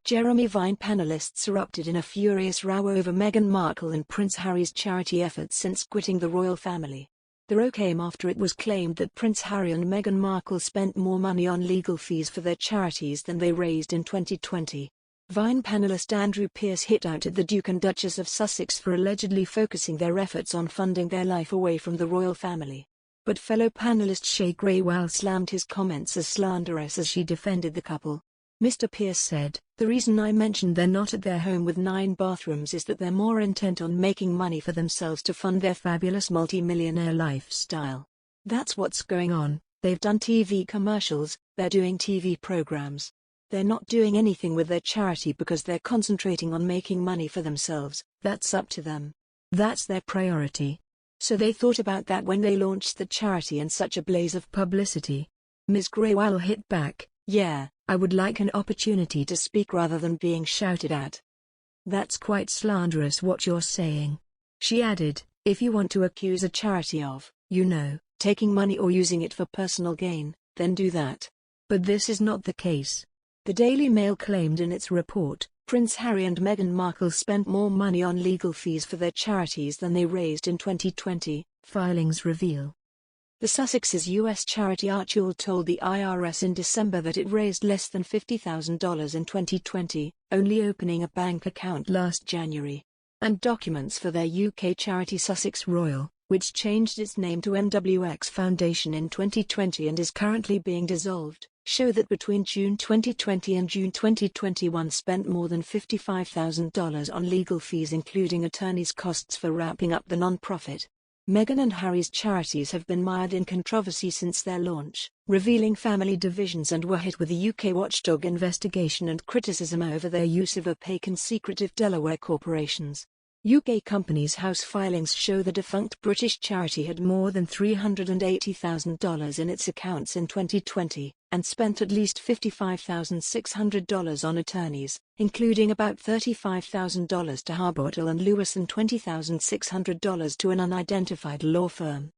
Jeremy Vine panelists erupted in a furious row over Meghan Markle and Prince Harry's charity efforts since quitting the royal family. The row came after it was claimed that Prince Harry and Meghan Markle spent more money on legal fees for their charities than they raised in 2020. Vine panelist Andrew Pearce hit out at the Duke and Duchess of Sussex for allegedly focusing their efforts on funding their life away from the royal family. But fellow panelist Shay Grewal slammed his comments as slanderous as she defended the couple. Mr. Pearce said, "The reason I mentioned they're not at their home with 9 bathrooms is that they're more intent on making money for themselves to fund their fabulous multi-millionaire lifestyle. That's what's going on. They've done TV commercials, they're doing TV programs. They're not doing anything with their charity because they're concentrating on making money for themselves. That's up to them. That's their priority. So they thought about that when they launched the charity in such a blaze of publicity." Ms. Grewal hit back, "Yeah, I would like an opportunity to speak rather than being shouted at. That's quite slanderous what you're saying." She added, "If you want to accuse a charity of, taking money or using it for personal gain, then do that. But this is not the case." The Daily Mail claimed in its report, Prince Harry and Meghan Markle spent more money on legal fees for their charities than they raised in 2020, filings reveal. The Sussex's U.S. charity Archewell told the IRS in December that it raised less than $50,000 in 2020, only opening a bank account last January. And documents for their UK charity Sussex Royal, which changed its name to MWX Foundation in 2020 and is currently being dissolved, show that between June 2020 and June 2021 spent more than $55,000 on legal fees including attorneys' costs for wrapping up the non-profit. Meghan and Harry's charities have been mired in controversy since their launch, revealing family divisions and were hit with a UK watchdog investigation and criticism over their use of opaque and secretive Delaware corporations. UK Companies House filings show the defunct British charity had more than $380,000 in its accounts in 2020, and spent at least $55,600 on attorneys, including about $35,000 to Harbottle and Lewis and $20,600 to an unidentified law firm.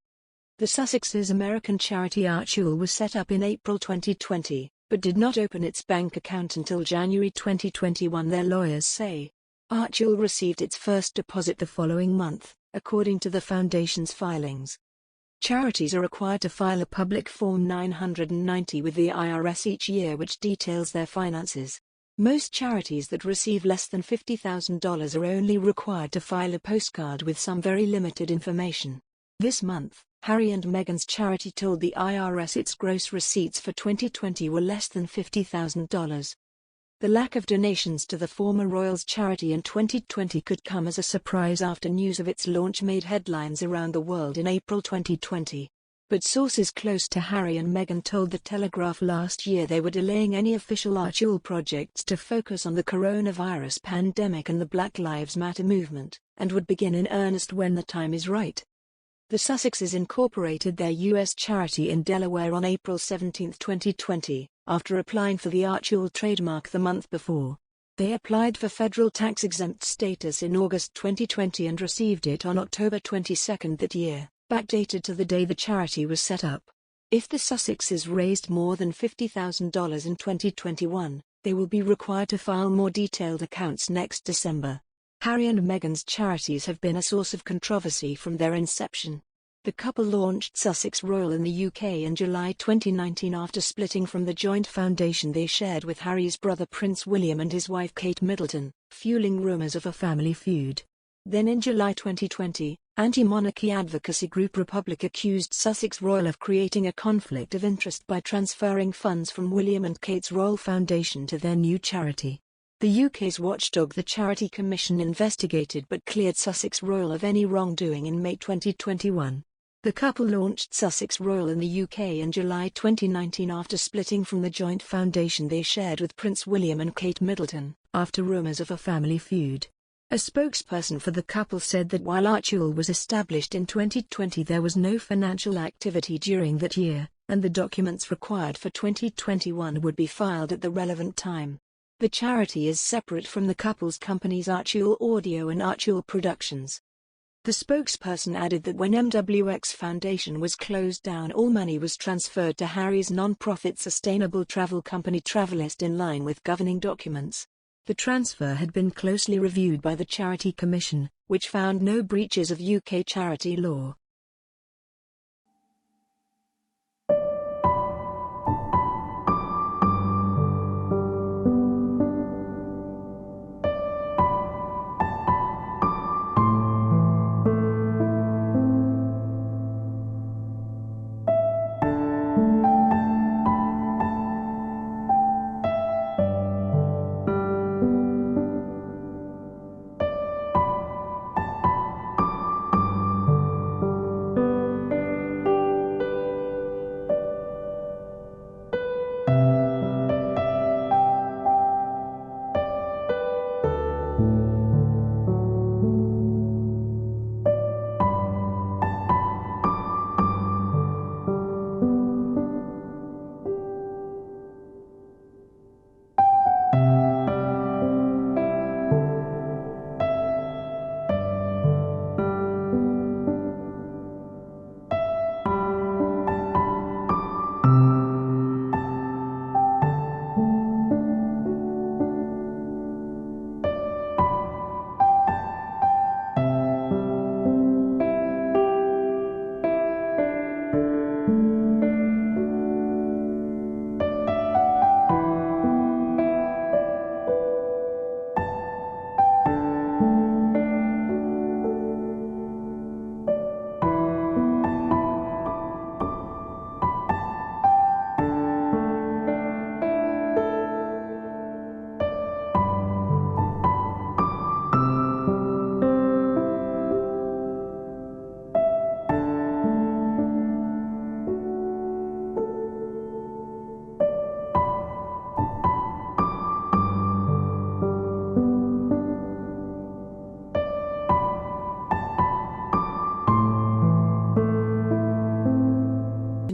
The Sussex's American charity Archewell was set up in April 2020, but did not open its bank account until January 2021, their lawyers say. Archewell received its first deposit the following month, according to the foundation's filings. Charities are required to file a public Form 990 with the IRS each year which details their finances. Most charities that receive less than $50,000 are only required to file a postcard with some very limited information. This month, Harry and Meghan's charity told the IRS its gross receipts for 2020 were less than $50,000. The lack of donations to the former royals' charity in 2020 could come as a surprise after news of its launch made headlines around the world in April 2020. But sources close to Harry and Meghan told The Telegraph last year they were delaying any official Archewell projects to focus on the coronavirus pandemic and the Black Lives Matter movement, and would begin in earnest when the time is right. The Sussexes incorporated their U.S. charity in Delaware on April 17, 2020, after applying for the Archewell trademark the month before. They applied for federal tax-exempt status in August 2020 and received it on October 22 that year, backdated to the day the charity was set up. If the Sussexes raised more than $50,000 in 2021, they will be required to file more detailed accounts next December. Harry and Meghan's charities have been a source of controversy from their inception. The couple launched Sussex Royal in the UK in July 2019 after splitting from the joint foundation they shared with Harry's brother Prince William and his wife Kate Middleton, fueling rumours of a family feud. Then in July 2020, anti-monarchy advocacy group Republic accused Sussex Royal of creating a conflict of interest by transferring funds from William and Kate's Royal Foundation to their new charity. The UK's watchdog the Charity Commission investigated but cleared Sussex Royal of any wrongdoing in May 2021. The couple launched Sussex Royal in the UK in July 2019 after splitting from the joint foundation they shared with Prince William and Kate Middleton, after rumours of a family feud. A spokesperson for the couple said that while Archewell was established in 2020 there was no financial activity during that year, and the documents required for 2021 would be filed at the relevant time. The charity is separate from the couple's companies Archewell Audio and Archewell Productions. The spokesperson added that when MWX Foundation was closed down all money was transferred to Harry's non-profit sustainable travel company Panellists in line with governing documents. The transfer had been closely reviewed by the Charity Commission, which found no breaches of UK charity law.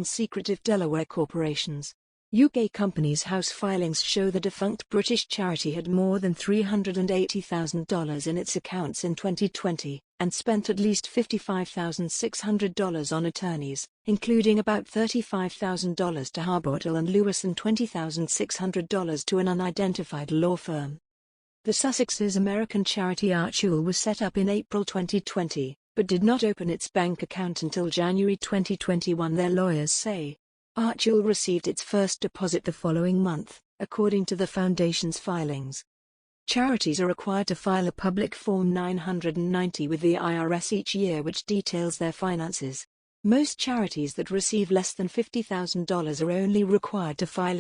Secretive Delaware corporations. UK companies' house filings show the defunct British charity had more than $380,000 in its accounts in 2020, and spent at least $55,600 on attorneys, including about $35,000 to Harbottle and Lewis and $20,600 to an unidentified law firm. The Sussex's American charity Archul was set up in April 2020, but did not open its bank account until January 2021, their lawyers say. Archul received its first deposit the following month, according to the foundation's filings. Charities are required to file a public Form 990 with the IRS each year, which details their finances. Most charities that receive less than $50,000 are only required to file a